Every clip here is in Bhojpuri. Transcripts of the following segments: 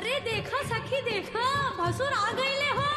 अरे देखा सखी देखा, भसुर आ गईले हो।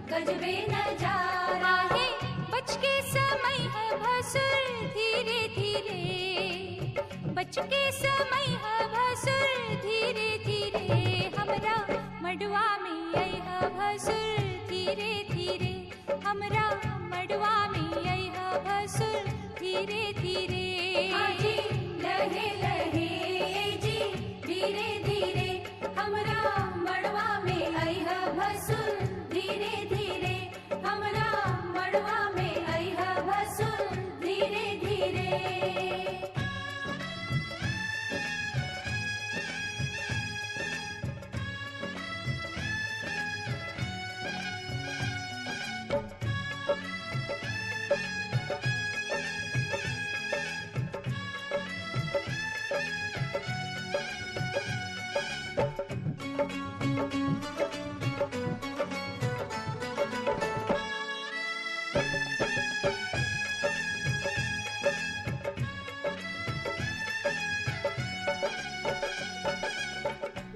गजबे नजारा है, बच के समय है भसुर धीरे धीरे, बच के समय है भसुर धीरे धीरे, हमरा मड़वा में आई है भसुर धीरे धीरे, हमरा मड़वा में आई है भसुर धीरे धीरे। आजी लहे लहे जी धीरे धीरे, हमरा मड़वा में आई है भसुर धीरे धीरे, हमरा मड़वा में आई है भसुर धीरे धीरे।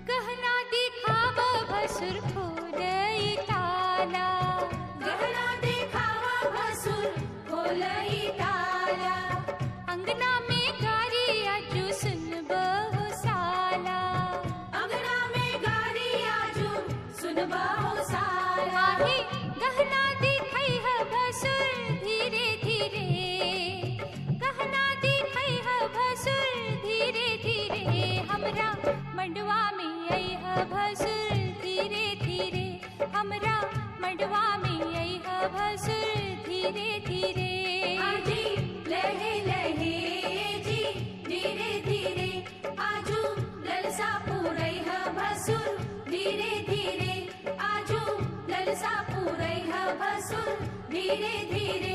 गहना दिखावा भसुर खोलई ताला, गहना दिखावा भसुर खोलई ताला, अंगना में गारी आजू सुन बहु साला, अंगना में गारी आजू सुनबाओ साला। आहे गहना दिखाई है भसुर धीरे धीरे, गहना दिखाई है भसुर धीरे धीरे, हमरा मंडवा में आई है भसुर धीरे धीरे, हमरा मंडवा में आई है भसुर धीरे धीरे। आजी लहे लहे जी धीरे धीरे, आजू ललसा पूरई है भसुर धीरे धीरे, आजू ललसा पूरई है भसुर धीरे धीरे।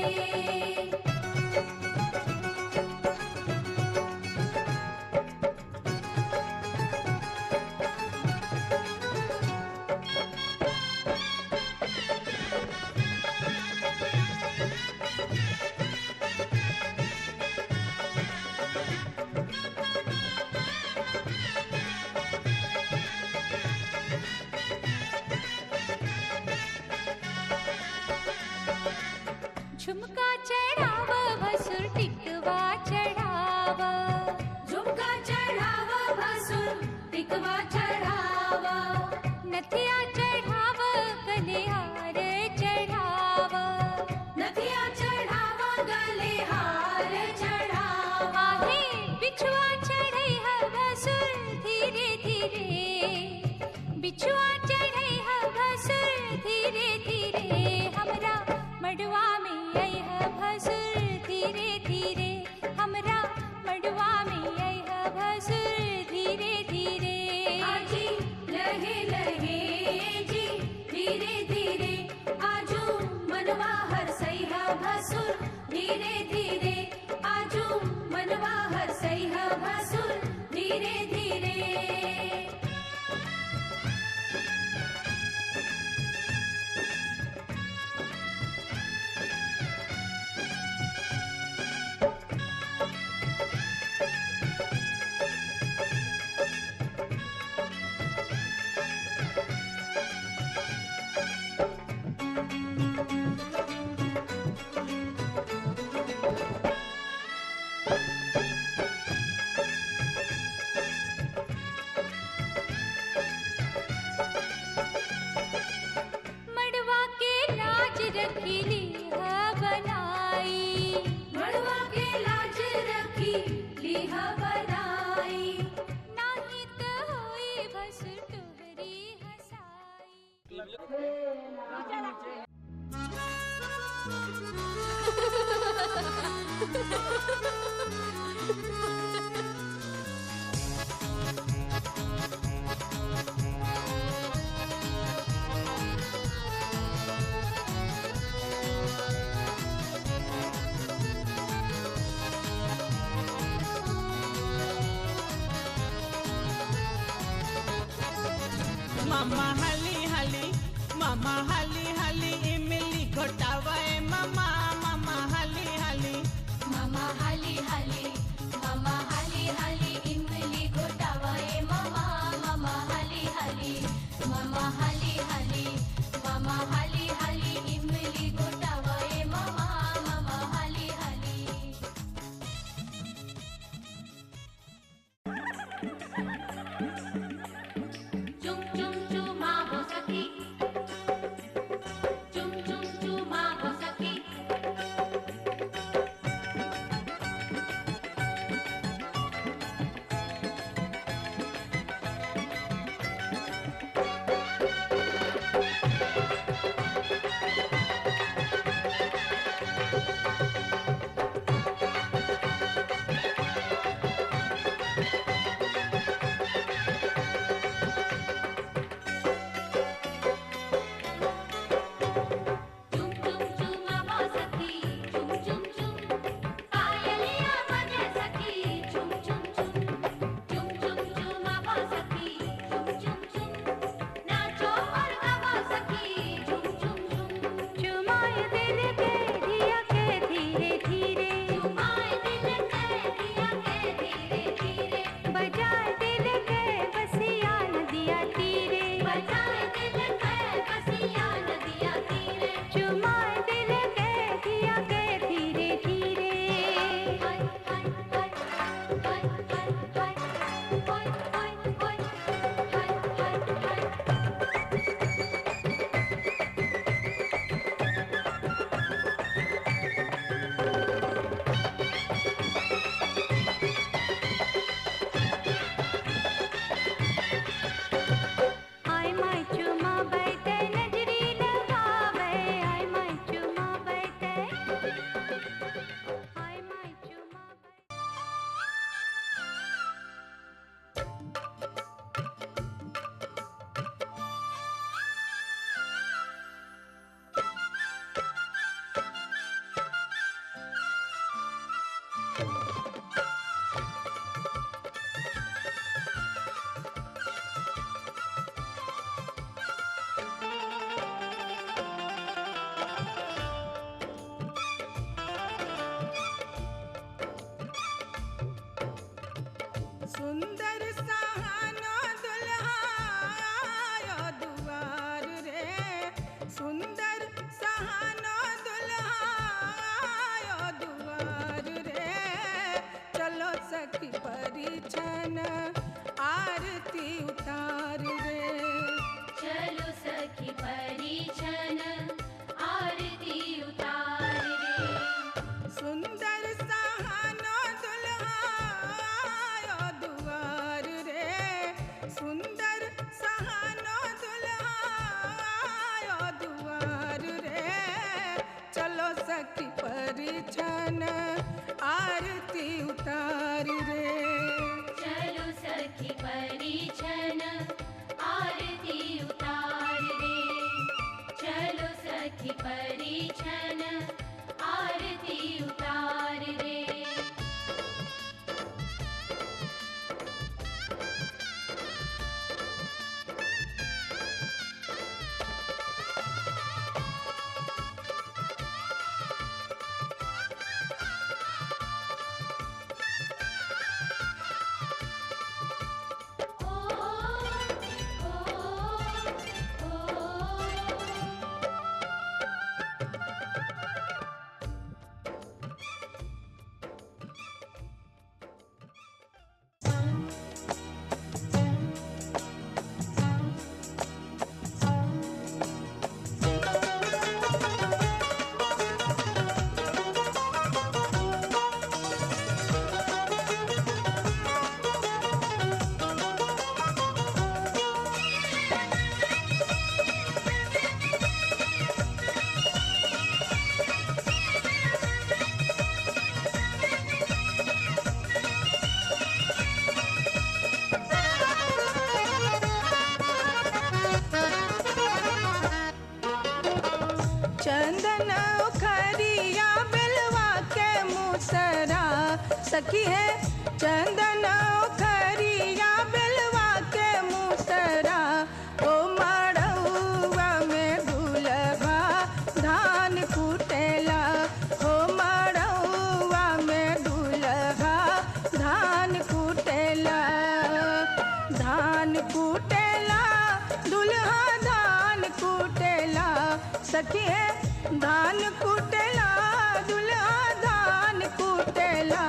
झुमका चढ़ाव भसुर टिकवा चढ़ाव, झुमका चढ़ावा भसुर टिकवा चढ़ावा, नथिया चढ़ाव गले हार चढ़ाव, नथिया चढ़ावा गले हार चढ़ावा, आहे बिछुआ चढ़ई है भसुर धीरे धीरे, बिछुआ चढ़ई धीरे धीरे। मड़वा के लाज रखीली ह बनाई, मड़वा के लाज रखी लीह बनाई। नाही त होई भसुर तोहरी हसाई। मामा हाली हाली इमली घोटावाए मामा मामा हाली हाली। मामा हाली हाली, मामा हाली हाली इमली घोटावाए मामा, मामा हाली हाली, मामा हाली हाली, मामा हाली हाली इमली घोटावाए मामा, मामा हाली हाली। चुम चुम चुमा हो सखी, चुम चुम चुमा हो सखी। चुम चुम चुमा हो सखी, चुम चुम चुम पायलिया बजे सखी, चुम चुम चुम चुम चुम चुमा हो सखी, चुम चुम चुम नाचो और गाओ सखी, चुम चुम चुम चुमाए दिल के दिया के धीरे धीरे, चुमाए दिल के दिया के धीरे धीरे। बजाए दिल के बसिया नदिया तीरे, बजाए दिल के बसिया नदिया तीरे। चुमाए दिल के दिया के धीरे धीरे। हाय हाय हाय हाय हाय हाय हाय हाय हाय हाय हाय। आय माय चुमा बैठे नजरी लगावे, आय माय चुमा बैठे, आय माय चुमा बैठे। सुंदर सहानो दुल्हा आयो दुआर रे, सुंदर सहानो दुल्हा आयो दुआर रे। चलो सखी परिछन आरती उतार रे। चलो सखी परिछन आरती उतार रे। सुंदर सहानो दुल्हा आयो दुआर रे, सुंदर सहानो दुल्हा आयो दुआर रे। चलो सखी परिछन आरती उतार रे। चलो सखी परिछन आरती उतार रे। चलो सखी परिछन आरती उतार रे। चंदन खरिया बेलवा के मुसरा सखी है चंदन खरिया बेलवा के मुसरा ओ मड़उआ में दुल्हा धान कुटेला ओ मड़उआ में दुल्हा धान कुटेला धान कुटेला दुल्हा धान कुटेला सखी है धान कुटेला दुल्हा धान कुटेला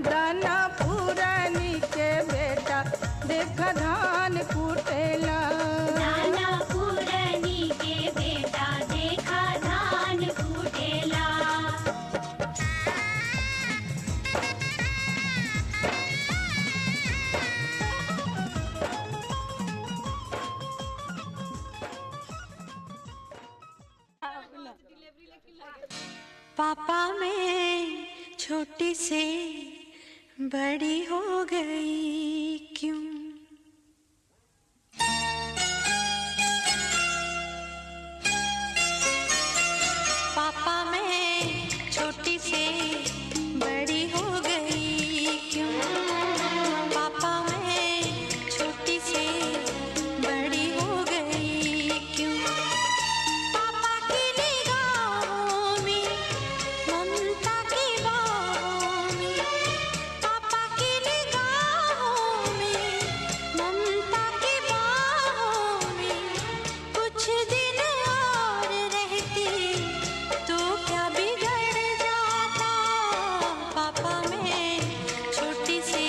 दाना पुरानी के बेटा देखा धान कुटेला नाना पुरनी के बेटा देखा धान कुटेला पापा मैं छोटी से बड़ी हो गई क्यों? पापा मैं छोटी से बड़ी हो गई क्यों? पापा मैं छोटी से बड़ी हो गई क्यों? पापा की निगाहों में ममता की बाहों में पापा की निगाहों में ममता की बाहों में कुछ दिन और रहती तो क्या बिगड़ जाता? पापा मैं छोटी से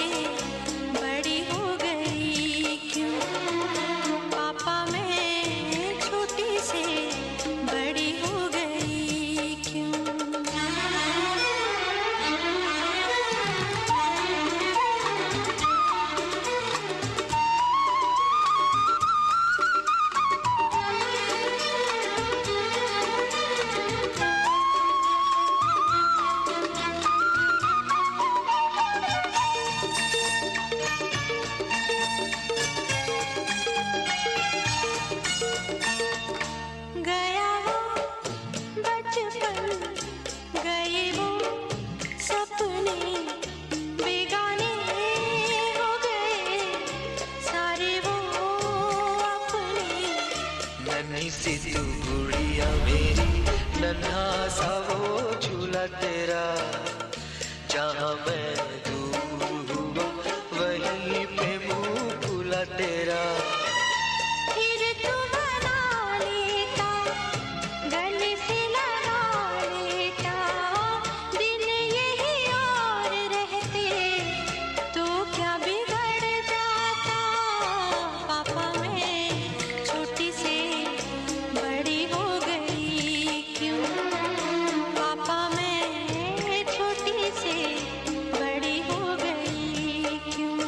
बड़ी हो गई क्यों? पापा मैं छोटी से बड़ी हो गई क्यों? गया वो बचपन गए वो सपने बेगाने हो गए सारे वो अपने नन्ही सी तू गुड़िया मेरी नन्हा सा वो झूला तेरा जहाँ मैं दूर हुआ वहीं पे मुँह खुला तेरा फिर तू बना लेता गले से लगा लेता दिन यही और रहते तो क्या बिगड़ जाता? पापा मैं छोटी से बड़ी हो गई क्यों? पापा मैं छोटी से बड़ी हो गई क्यों?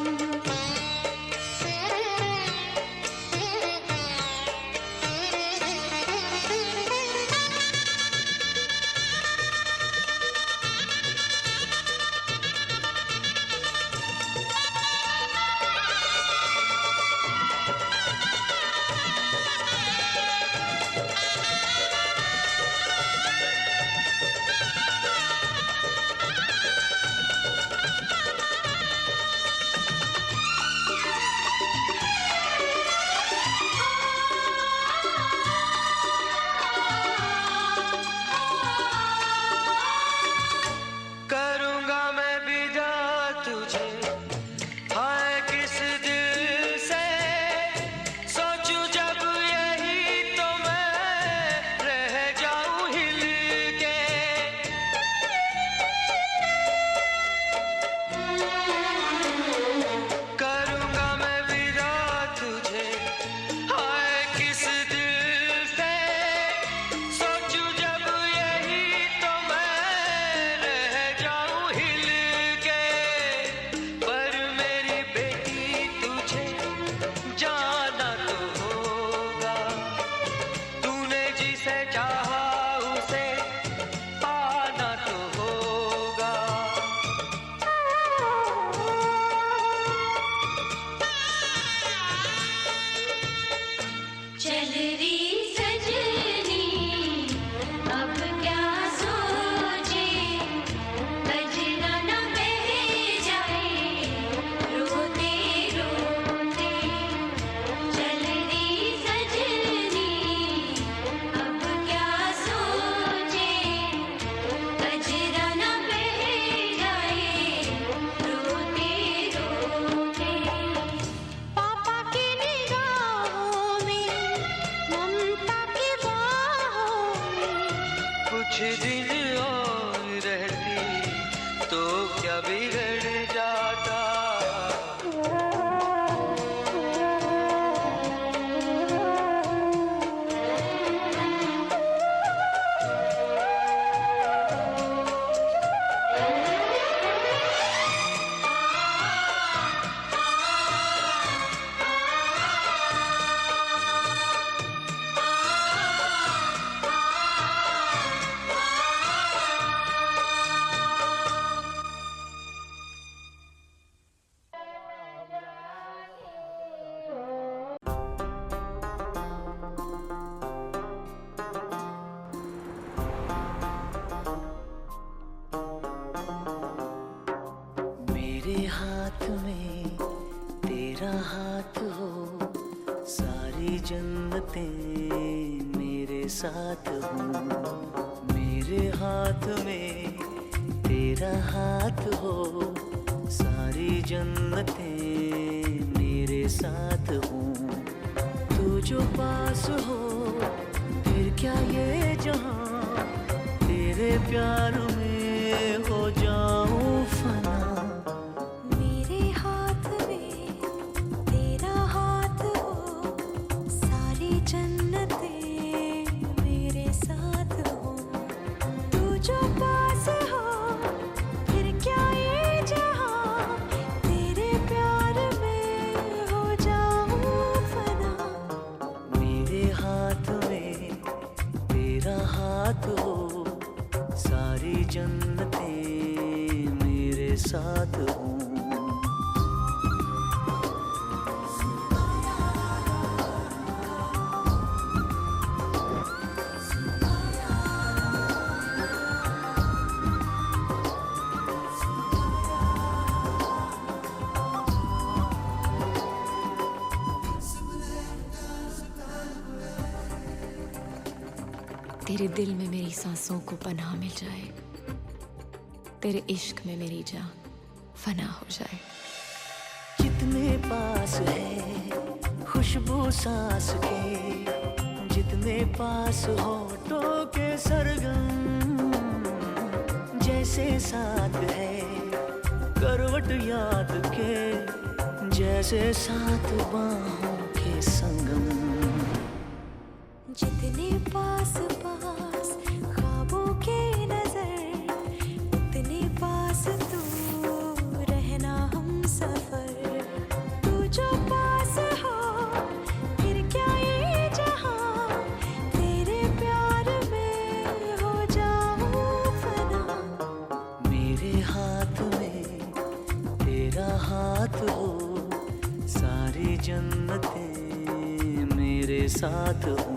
दिन और रहती तो क्या बिगड़ जाता। मेरे हाथ में तेरा हाथ हो, सारी जन्नतें मेरे साथ हो। मेरे हाथ में तेरा हाथ हो, सारी जन्नतें मेरे साथ हो। तू जो पास हो फिर क्या ये जहां, तेरे प्यार में हो जाऊं फना। मेरे हाथ में तेरा हाथ हो, सारी जन्नतें मेरे साथ हो। तू जो पास हो फिर क्या ये जहां, तेरे प्यार में हो जाऊं फना। मेरे हाथ में तेरा हाथ हो, सारी जन्नतें मेरे साथ हो। तेरे दिल में मेरी सांसों को पनाह मिल जाए, तेरे इश्क में मेरी जान फना हो जाए। जितने पास है खुशबू सांस के, जितने पास होठों के सरगम, जैसे साथ है करवट याद के, जैसे साथ बाहों के संगम। जितने पास पास ख्वाबों के नजर, उतने पास तू रहना हम सफर। तू जो पास हो फिर क्या ये जहां, तेरे प्यार में हो जाऊं फना। मेरे हाथ में तेरा हाथ हो, सारी जन्नतें मेरे साथ हो।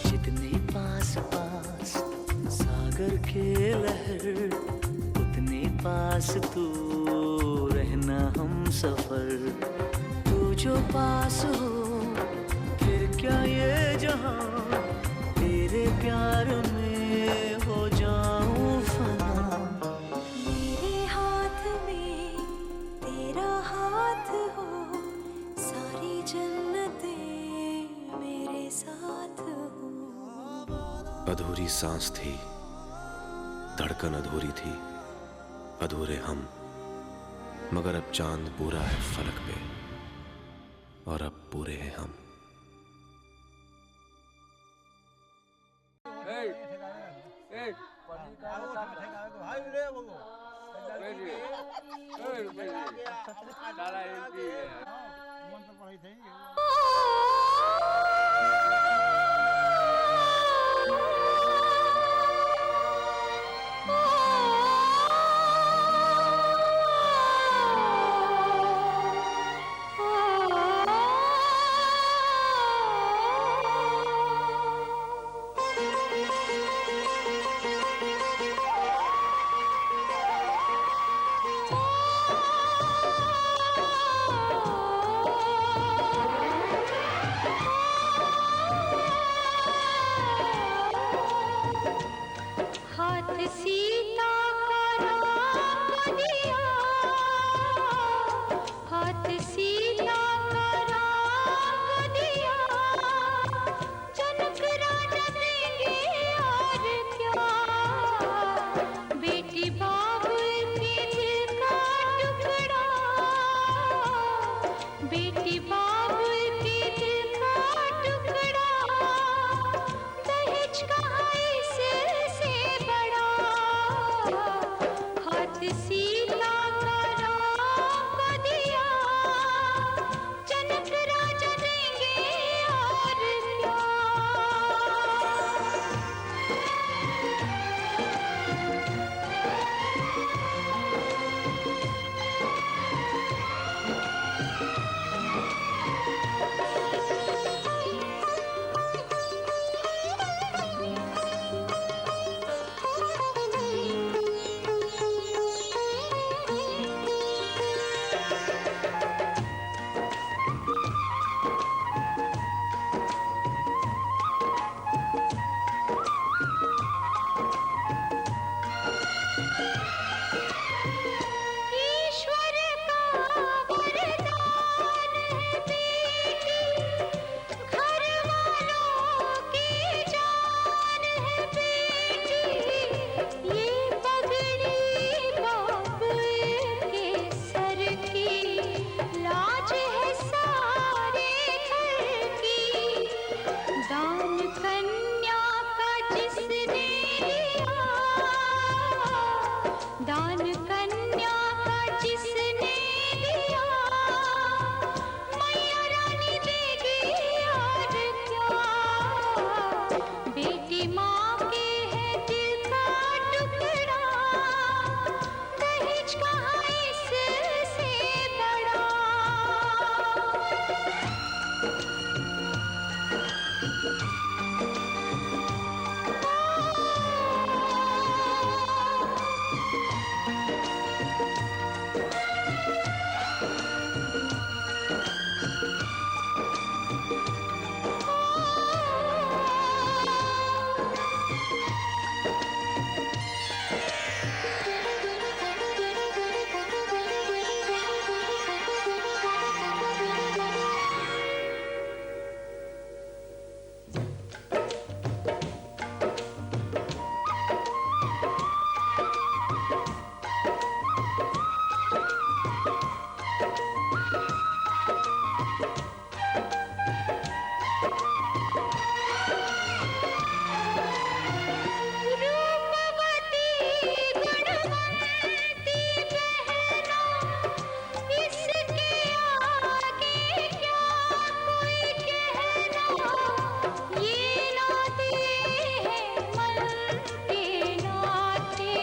जितने पास पास सागर के लहर, उतने पास तू रहना हम सफर। तू जो पास हो फिर क्या ये जहां, तेरे प्यार में हो जाऊं फना। मेरे हाथ में तेरा हाथ हो, सारी जन्नतें मेरे साथ हो। अधूरी सांस थी, धड़कन अधूरी थी, अधूरे हम, मगर अब चांद पूरा है फलक पे, और अब पूरे हैं हम। सीता का राम को दिया, जनक राजा देंगे और क्या। ईश्वर का वरदान है बेटी, घर वालों की जान है बेटी। ये पगड़ी बाबू के सर की, लाज है सारे घर की। दान कन्या का जिसने दिया, दान कन्या का जिसने दिया, मैया रानी देगी और क्या। बेटी माँ के है दिल का टुकड़ा, दहेज कहाँ इससे बड़ा। रूपवती गुणवंती बहना, इसके आगे क्या कोई कहना। ये नाते हैं मन के नाते,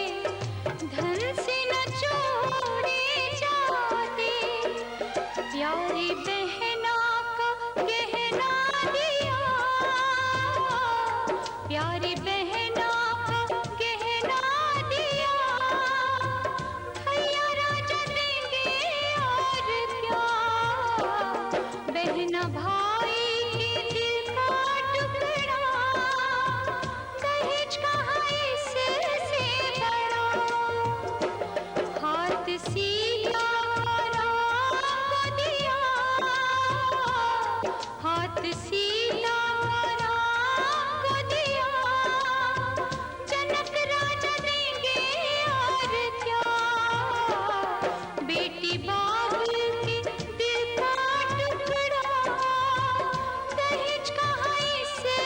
धन से न जोड़े जाते। प्यारी बहना का गहना दिया, प्यारी बहना का गहना दिया। भैया राजा देंगे और क्या। बहना भाई के दिल का टुकड़ा, दहेज कहाँ इससे बड़ा। हाथ सीता का राम को दिया, हाथ सीता का राम को दिया। जनक राजा देंगे और क्या। बेटी बाबू के दिल का टुकड़ा, दहेज कहाँ इससे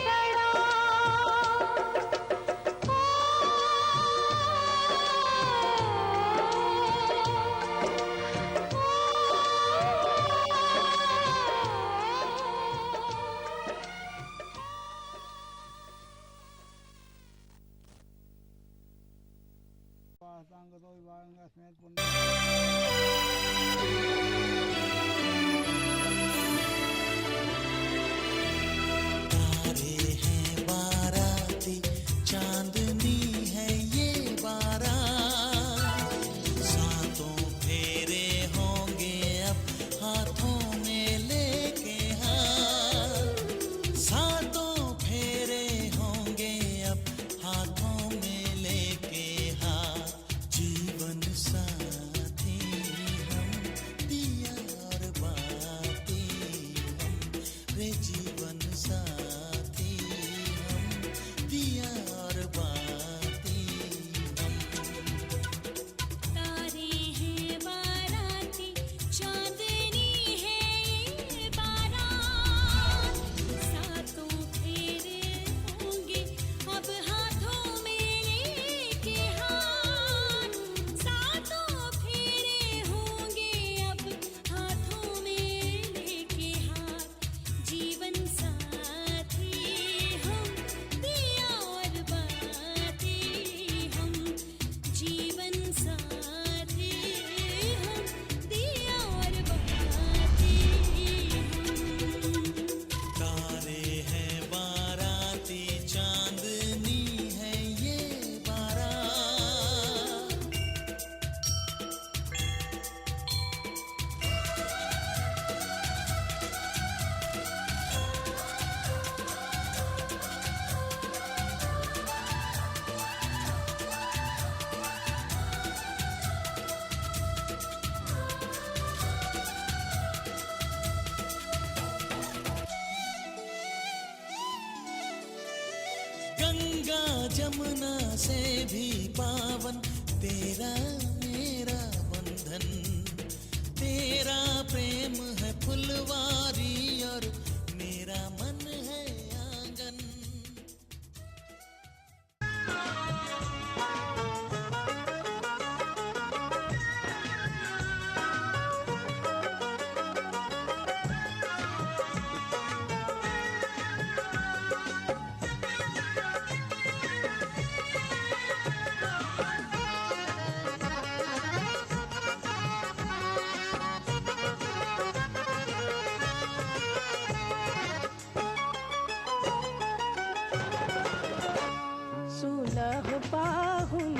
बड़ा। तारे हैं बाराती, चांदनी है ये बारात। सातों फेरे होंगे अब हाथों में लेके हाथ। सातों फेरे होंगे अब हाथों में लेके हाथ। जीवन साथी हम दिया जमुना से भी पावन तेरा मेरा बंधन, तेरा प्रेम है फुलवारी और मेरा मन है आंगन। सुलह पाहुन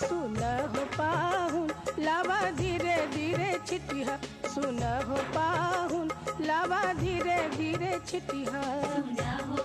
सुलह पाहुन लावा धीरे धीरे छिटिया, सुलह पाहुन लावा धीरे धीरे छिटिया। सुना हो